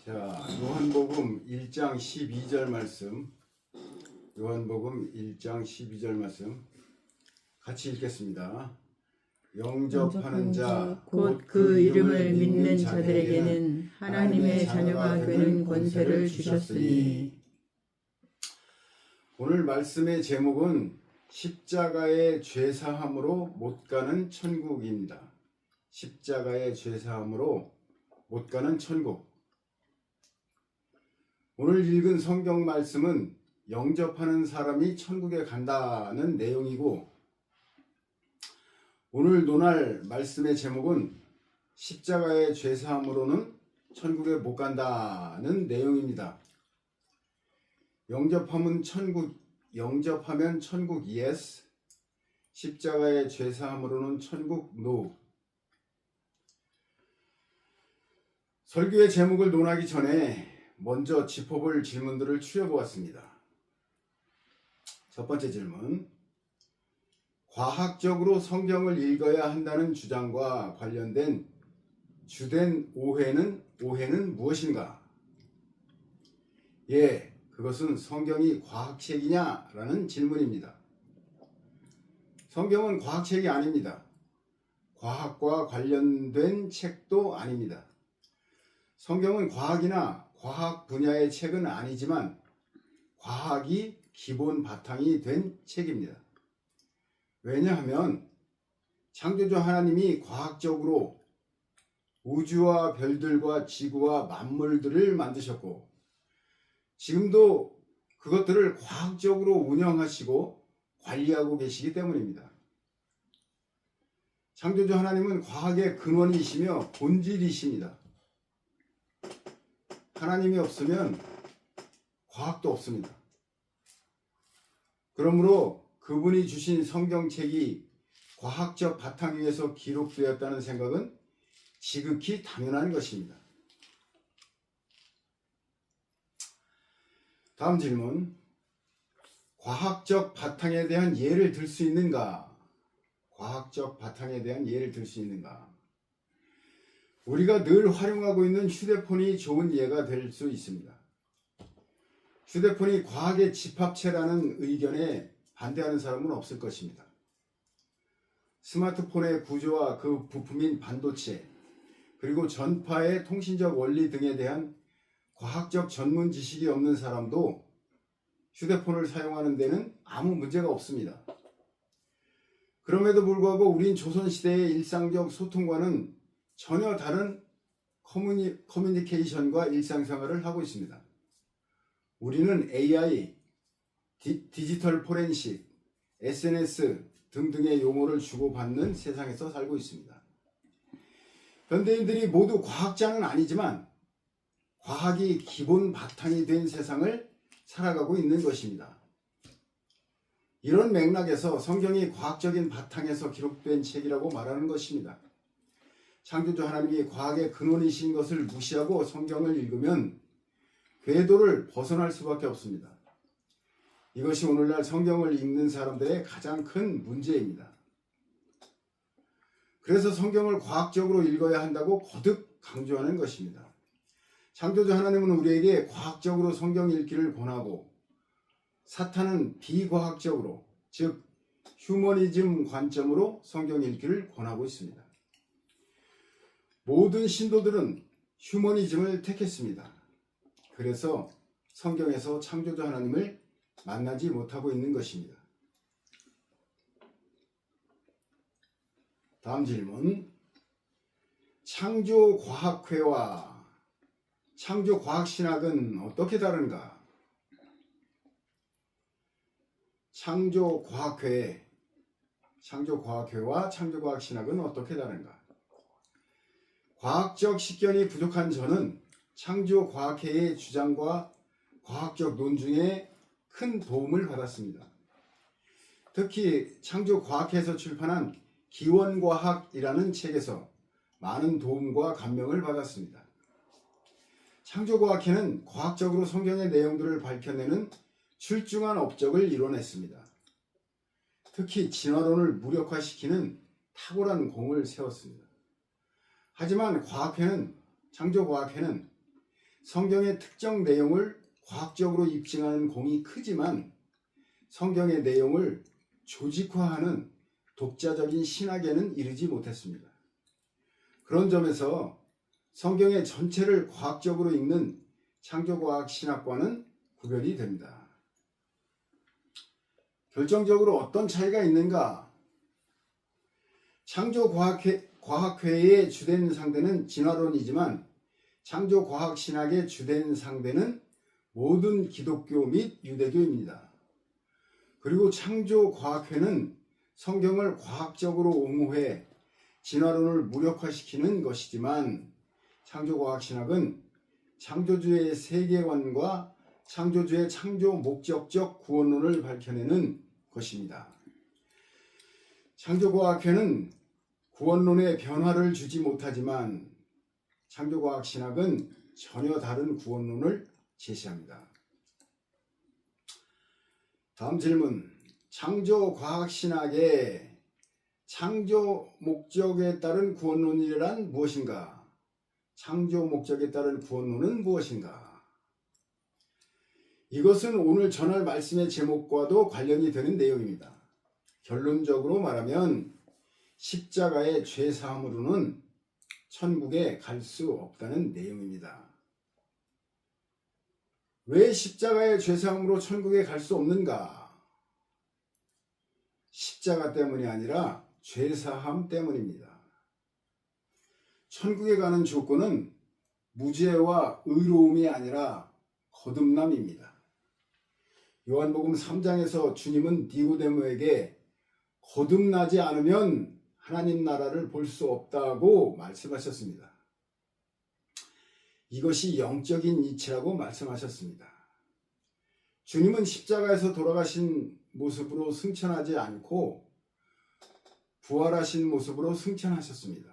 자, 요한복음 1장 12절 말씀, 요한복음 1장 12절 말씀 같이 읽겠습니다. 영접하는 자, 곧 그 이름을 믿는 자들에게는 하나님의 자녀가 되는 권세를 주셨으니. 오늘 말씀의 제목은 십자가의 죄사함으로 못 가는 천국입니다. 십자가의 죄사함으로 못 가는 천국. 오늘 읽은 성경 말씀은 영접하는 사람이 천국에 간다는 내용이고, 오늘 논할 말씀의 제목은 십자가의 죄사함으로는 천국에 못 간다는 내용입니다. 영접하면 천국 yes, 십자가의 죄사함으로는 천국 no. 설교의 제목을 논하기 전에 먼저 짚어볼 질문들을 추려보았습니다. 첫 번째 질문, 과학적으로 성경을 읽어야 한다는 주장과 관련된 주된 오해는 무엇인가? 예, 그것은 성경이 과학책이냐라는 질문입니다. 성경은 과학책이 아닙니다. 과학과 관련된 책도 아닙니다. 성경은 과학이나 과학 분야의 책은 아니지만 과학이 기본 바탕이 된 책입니다. 왜냐하면 창조주 하나님이 과학적으로 우주와 별들과 지구와 만물들을 만드셨고, 지금도 그것들을 과학적으로 운영하시고 관리하고 계시기 때문입니다. 창조주 하나님은 과학의 근원이시며 본질이십니다. 하나님이 없으면 과학도 없습니다. 그러므로 그분이 주신 성경책이 과학적 바탕 위에서 기록되었다는 생각은 지극히 당연한 것입니다. 다음 질문, 과학적 바탕에 대한 예를 들 수 있는가? 과학적 바탕에 대한 예를 들 수 있는가? 우리가 늘 활용하고 있는 휴대폰이 좋은 예가 될 수 있습니다. 휴대폰이 과학의 집합체라는 의견에 반대하는 사람은 없을 것입니다. 스마트폰의 구조와 그 부품인 반도체, 그리고 전파의 통신적 원리 등에 대한 과학적 전문 지식이 없는 사람도 휴대폰을 사용하는 데는 아무 문제가 없습니다. 그럼에도 불구하고 우린 조선시대의 일상적 소통과는 전혀 다른 커뮤니케이션과 일상생활을 하고 있습니다. 우리는 AI, 디지털 포렌식, SNS 등등의 용어를 주고받는 세상에서 살고 있습니다. 현대인들이 모두 과학자는 아니지만 과학이 기본 바탕이 된 세상을 살아가고 있는 것입니다. 이런 맥락에서 성경이 과학적인 바탕에서 기록된 책이라고 말하는 것입니다. 창조주 하나님이 과학의 근원이신 것을 무시하고 성경을 읽으면 궤도를 벗어날 수밖에 없습니다. 이것이 오늘날 성경을 읽는 사람들의 가장 큰 문제입니다. 그래서 성경을 과학적으로 읽어야 한다고 거듭 강조하는 것입니다. 창조주 하나님은 우리에게 과학적으로 성경 읽기를 권하고, 사탄은 비과학적으로, 즉 휴머니즘 관점으로 성경 읽기를 권하고 있습니다. 모든 신도들은 휴머니즘을 택했습니다. 그래서 성경에서 창조주 하나님을 만나지 못하고 있는 것입니다. 다음 질문, 창조과학회와 창조과학신학은 어떻게 다른가? 창조과학회와 창조과학신학은 어떻게 다른가? 과학적 식견이 부족한 저는 창조과학회의 주장과 과학적 논중에 큰 도움을 받았습니다. 특히 창조과학회에서 출판한 기원과학이라는 책에서 많은 도움과 감명을 받았습니다. 창조과학회는 과학적으로 성경의 내용들을 밝혀내는 출중한 업적을 이뤄냈습니다. 특히 진화론을 무력화시키는 탁월한 공을 세웠습니다. 하지만 창조과학회는 성경의 특정 내용을 과학적으로 입증하는 공이 크지만 성경의 내용을 조직화하는 독자적인 신학에는 이르지 못했습니다. 그런 점에서 성경의 전체를 과학적으로 읽는 창조과학 신학과는 구별이 됩니다. 결정적으로 어떤 차이가 있는가? 창조과학회의 주된 상대는 진화론이지만 창조과학신학의 주된 상대는 모든 기독교 및 유대교입니다. 그리고 창조과학회는 성경을 과학적으로 옹호해 진화론을 무력화시키는 것이지만 창조과학신학은 창조주의 세계관과 창조주의 창조 목적적 구원론을 밝혀내는 것입니다. 창조과학회는 구원론에 변화를 주지 못하지만 창조과학신학은 전혀 다른 구원론을 제시합니다. 다음 질문. 창조과학신학의 창조 목적에 따른 구원론이란 무엇인가? 창조 목적에 따른 구원론은 무엇인가? 이것은 오늘 전할 말씀의 제목과도 관련이 되는 내용입니다. 결론적으로 말하면 십자가의 죄사함으로는 천국에 갈 수 없다는 내용입니다. 왜 십자가의 죄사함으로 천국에 갈 수 없는가? 십자가 때문이 아니라 죄사함 때문입니다. 천국에 가는 조건은 무죄와 의로움이 아니라 거듭남입니다. 요한복음 3장에서 주님은 니고데모에게 거듭나지 않으면 하나님 나라를 볼 수 없다고 말씀하셨습니다. 이것이 영적인 이치라고 말씀하셨습니다. 주님은 십자가에서 돌아가신 모습으로 승천하지 않고 부활하신 모습으로 승천하셨습니다.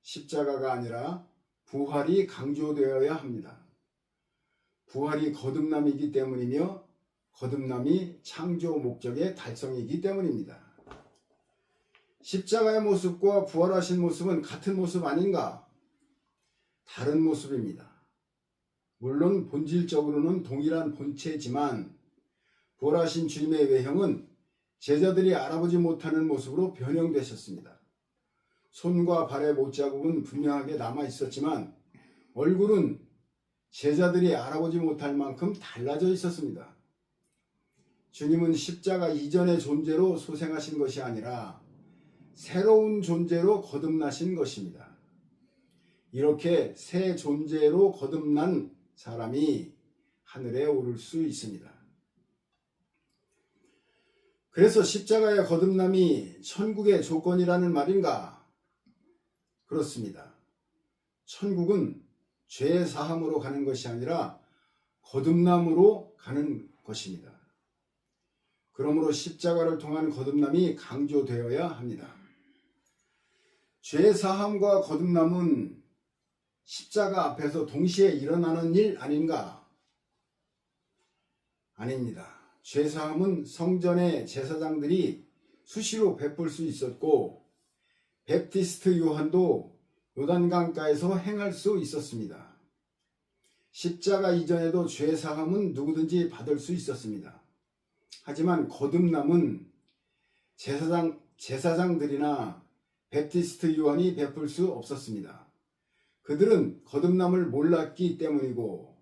십자가가 아니라 부활이 강조되어야 합니다. 부활이 거듭남이기 때문이며 거듭남이 창조 목적의 달성이기 때문입니다. 십자가의 모습과 부활하신 모습은 같은 모습 아닌가? 다른 모습입니다. 물론 본질적으로는 동일한 본체지만 부활하신 주님의 외형은 제자들이 알아보지 못하는 모습으로 변형되셨습니다. 손과 발의 못자국은 분명하게 남아 있었지만 얼굴은 제자들이 알아보지 못할 만큼 달라져 있었습니다. 주님은 십자가 이전의 존재로 소생하신 것이 아니라 새로운 존재로 거듭나신 것입니다. 이렇게 새 존재로 거듭난 사람이 하늘에 오를 수 있습니다. 그래서 십자가의 거듭남이 천국의 조건이라는 말인가? 그렇습니다. 천국은 죄 사함으로 가는 것이 아니라 거듭남으로 가는 것입니다. 그러므로 십자가를 통한 거듭남이 강조되어야 합니다. 죄 사함과 거듭남은 십자가 앞에서 동시에 일어나는 일 아닌가? 아닙니다. 죄 사함은 성전의 제사장들이 수시로 베풀 수 있었고 베프티스트 요한도 요단강가에서 행할 수 있었습니다. 십자가 이전에도 죄 사함은 누구든지 받을 수 있었습니다. 하지만 거듭남은 제사장들이나 베프티스트 요한이 베풀 수 없었습니다. 그들은 거듭남을 몰랐기 때문이고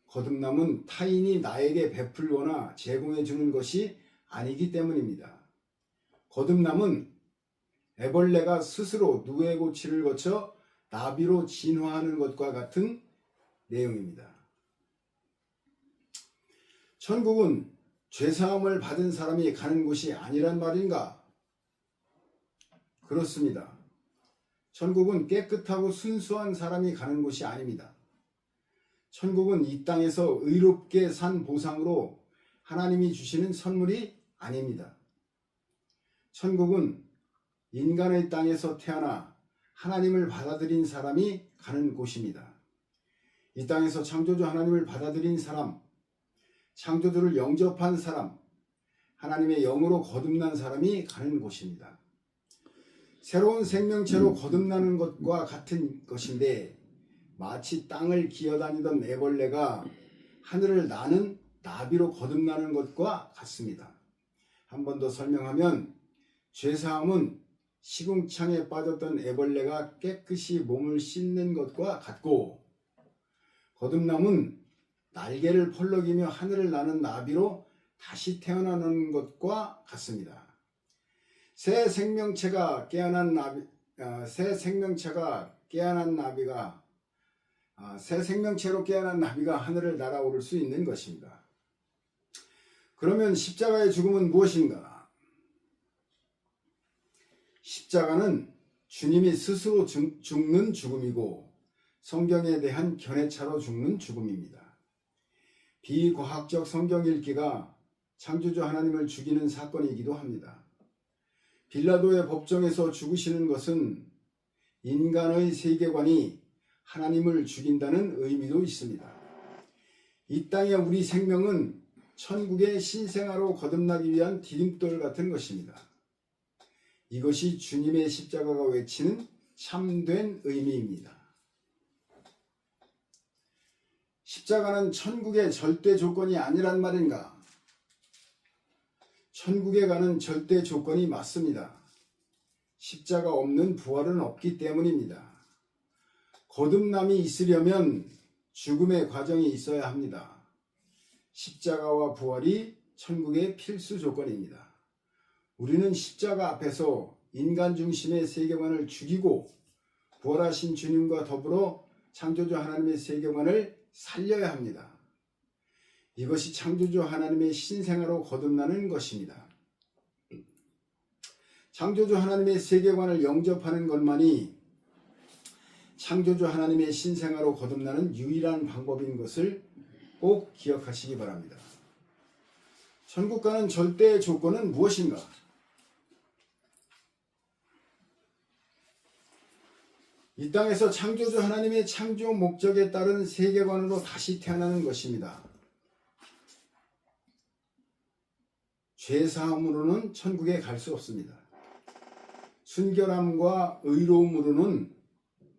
거듭남은 타인이 나에게 베풀거나 제공해 주는 것이 아니기 때문입니다. 거듭남은 애벌레가 스스로 누에고치를 거쳐 나비로 진화하는 것과 같은 내용입니다. 천국은 죄사함을 받은 사람이 가는 곳이 아니란 말인가? 그렇습니다. 천국은 깨끗하고 순수한 사람이 가는 곳이 아닙니다. 천국은 이 땅에서 의롭게 산 보상으로 하나님이 주시는 선물이 아닙니다. 천국은 인간의 땅에서 태어나 하나님을 받아들인 사람이 가는 곳입니다. 이 땅에서 창조주 하나님을 받아들인 사람, 창조주를 영접한 사람, 하나님의 영으로 거듭난 사람이 가는 곳입니다. 새로운 생명체로 거듭나는 것과 같은 것인데 마치 땅을 기어다니던 애벌레가 하늘을 나는 나비로 거듭나는 것과 같습니다. 한 번 더 설명하면 죄사함은 시궁창에 빠졌던 애벌레가 깨끗이 몸을 씻는 것과 같고, 거듭남은 날개를 펄럭이며 하늘을 나는 나비로 다시 태어나는 것과 같습니다. 새 생명체로 깨어난 나비가 하늘을 날아오를 수 있는 것입니다. 그러면 십자가의 죽음은 무엇인가? 십자가는 주님이 스스로 죽는 죽음이고 성경에 대한 견해차로 죽는 죽음입니다. 비과학적 성경 읽기가 창조주 하나님을 죽이는 사건이기도 합니다. 빌라도의 법정에서 죽으시는 것은 인간의 세계관이 하나님을 죽인다는 의미도 있습니다. 이 땅의 우리 생명은 천국의 신생아로 거듭나기 위한 디딤돌 같은 것입니다. 이것이 주님의 십자가가 외치는 참된 의미입니다. 십자가는 천국의 절대 조건이 아니란 말인가? 천국에 가는 절대 조건이 맞습니다. 십자가 없는 부활은 없기 때문입니다. 거듭남이 있으려면 죽음의 과정이 있어야 합니다. 십자가와 부활이 천국의 필수 조건입니다. 우리는 십자가 앞에서 인간 중심의 세계관을 죽이고 부활하신 주님과 더불어 창조주 하나님의 세계관을 살려야 합니다. 이것이 창조주 하나님의 신생아로 거듭나는 것입니다. 창조주 하나님의 세계관을 영접하는 것만이 창조주 하나님의 신생아로 거듭나는 유일한 방법인 것을 꼭 기억하시기 바랍니다. 천국 가는 절대 조건은 무엇인가? 이 땅에서 창조주 하나님의 창조 목적에 따른 세계관으로 다시 태어나는 것입니다. 죄사함으로는 천국에 갈 수 없습니다. 순결함과 의로움으로는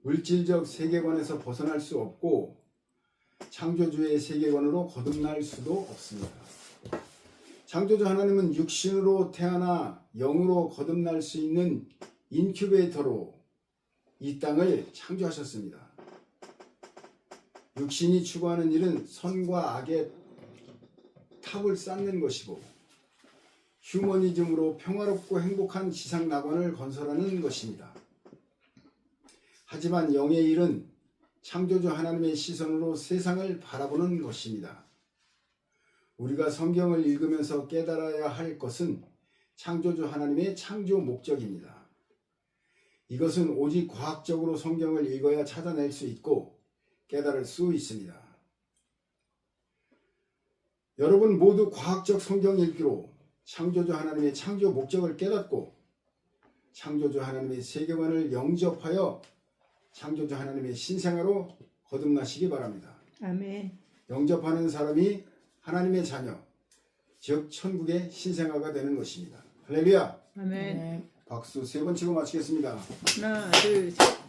물질적 세계관에서 벗어날 수 없고 창조주의 세계관으로 거듭날 수도 없습니다. 창조주 하나님은 육신으로 태어나 영으로 거듭날 수 있는 인큐베이터로 이 땅을 창조하셨습니다. 육신이 추구하는 일은 선과 악의 탑을 쌓는 것이고 휴머니즘으로 평화롭고 행복한 지상 낙원을 건설하는 것입니다. 하지만 영의 일은 창조주 하나님의 시선으로 세상을 바라보는 것입니다. 우리가 성경을 읽으면서 깨달아야 할 것은 창조주 하나님의 창조 목적입니다. 이것은 오직 과학적으로 성경을 읽어야 찾아낼 수 있고 깨달을 수 있습니다. 여러분 모두 과학적 성경 읽기로 창조주 하나님의 창조 목적을 깨닫고 창조주 하나님의 세계관을 영접하여 창조주 하나님의 신생아로 거듭나시기 바랍니다. 아멘. 영접하는 사람이 하나님의 자녀, 즉 천국의 신생아가 되는 것입니다. 할렐루야. 아멘. 박수 3번 치고 마치겠습니다. 하나, 둘, 셋.